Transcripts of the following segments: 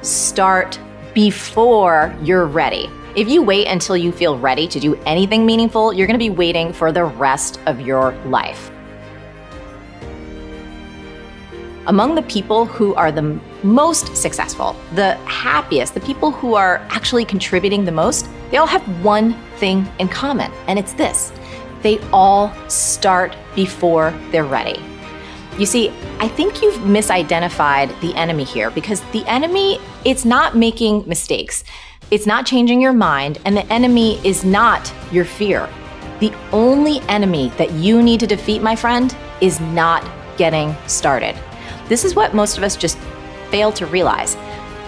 start before you're ready. If you wait until you feel ready to do anything meaningful, you're going to be waiting for the rest of your life. Among the people who are the most successful, the happiest, the people who are actually contributing the most, they all have one thing in common, and it's this: they all start before they're ready. You see, I think you've misidentified the enemy here, because the enemy, it's not making mistakes. It's not changing your mind, and the enemy is not your fear. The only enemy that you need to defeat, my friend, is not getting started. This is what most of us just fail to realize.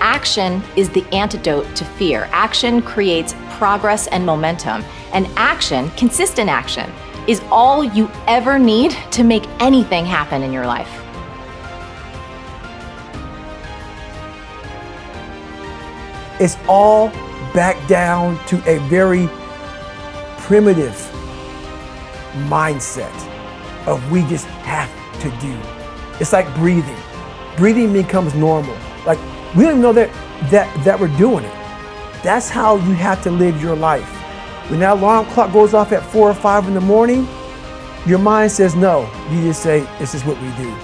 Action is the antidote to fear. Action creates progress and momentum, and action, consistent action, is all you ever need to make anything happen in your life. It's all back down to a very primitive mindset of we just have to do. It's like breathing. Breathing becomes normal. Like, we don't even know that we're doing it. That's how you have to live your life. When that alarm clock goes off at 4 or 5 in the morning, your mind says no. You just say, this is what we do.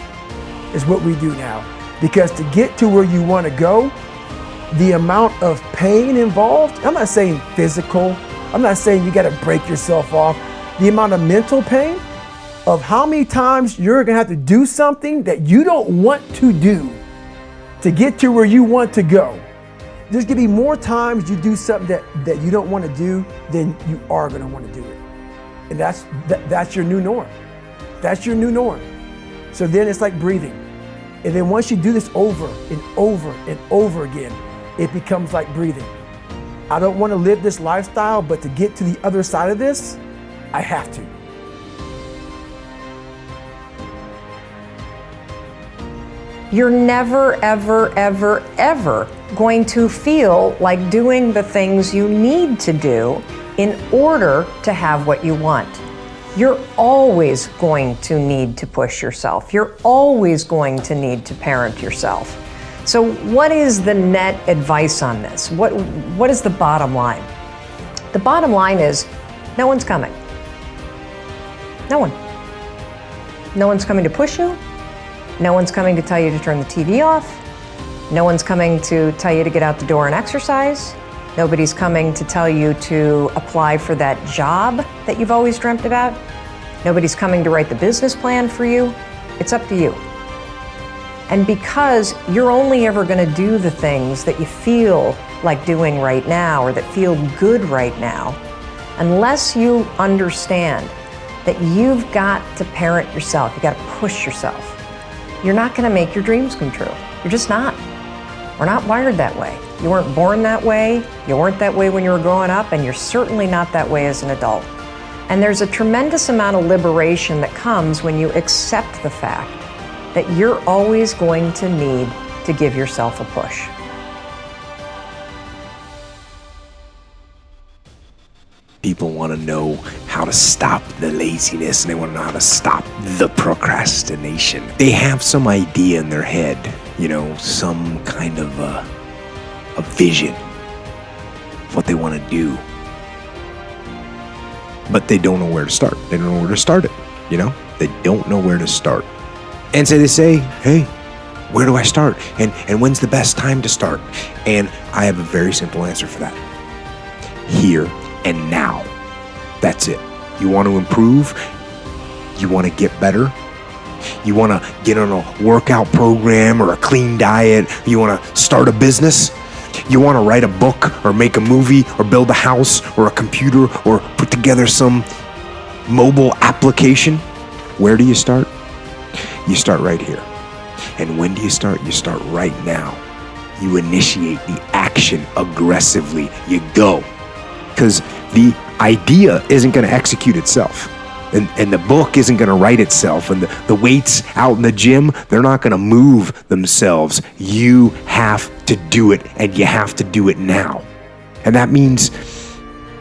It's what we do now. Because to get to where you want to go, the amount of pain involved, I'm not saying physical, I'm not saying you got to break yourself off. The amount of mental pain of how many times you're going to have to do something that you don't want to do to get to where you want to go. There's going to be more times you do something that you don't want to do than you are going to want to do it. And that's your new norm. That's your new norm. So then it's like breathing. And then once you do this over and over and over again, it becomes like breathing. I don't want to live this lifestyle, but to get to the other side of this, I have to. You're never, ever, ever, ever going to feel like doing the things you need to do in order to have what you want. You're always going to need to push yourself. You're always going to need to parent yourself. So what is the net advice on this? What is the bottom line? The bottom line is no one's coming. No one. No one's coming to push you. No one's coming to tell you to turn the TV off. No one's coming to tell you to get out the door and exercise. Nobody's coming to tell you to apply for that job that you've always dreamt about. Nobody's coming to write the business plan for you. It's up to you. And because you're only ever going to do the things that you feel like doing right now or that feel good right now, unless you understand that you've got to parent yourself, you got to push yourself, you're not going to make your dreams come true. You're just not. We're not wired that way. You weren't born that way. You weren't that way when you were growing up, and you're certainly not that way as an adult. And there's a tremendous amount of liberation that comes when you accept the fact that you're always going to need to give yourself a push. People want to know how to stop the laziness, and they want to know how to stop the procrastination. They have some idea in their head, some kind of a vision of what they want to do. But they don't know where to start. They don't know where to start it, They don't know where to start. And so they say, hey, where do I start? And when's the best time to start? And I have a very simple answer for that. Here and now. That's it. You want to improve? You want to get better? You want to get on a workout program or a clean diet? You want to start a business? You want to write a book or make a movie or build a house or a computer or put together some mobile application? Where do you start? You start right here. And when do you start? You start right now. You initiate the action aggressively. You go. Because the idea isn't going to execute itself. And the book isn't going to write itself. And the weights out in the gym, they're not going to move themselves. You have to do it, and you have to do it now. And that means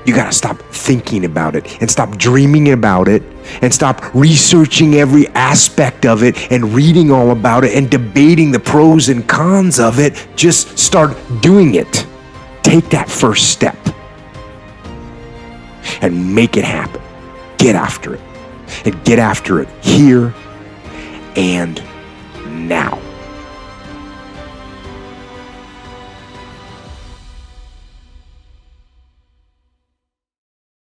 You got to stop thinking about it and stop dreaming about it and stop researching every aspect of it and reading all about it and debating the pros and cons of it. Just start doing it. Take that first step and make it happen. Get after it, and get after it here and now.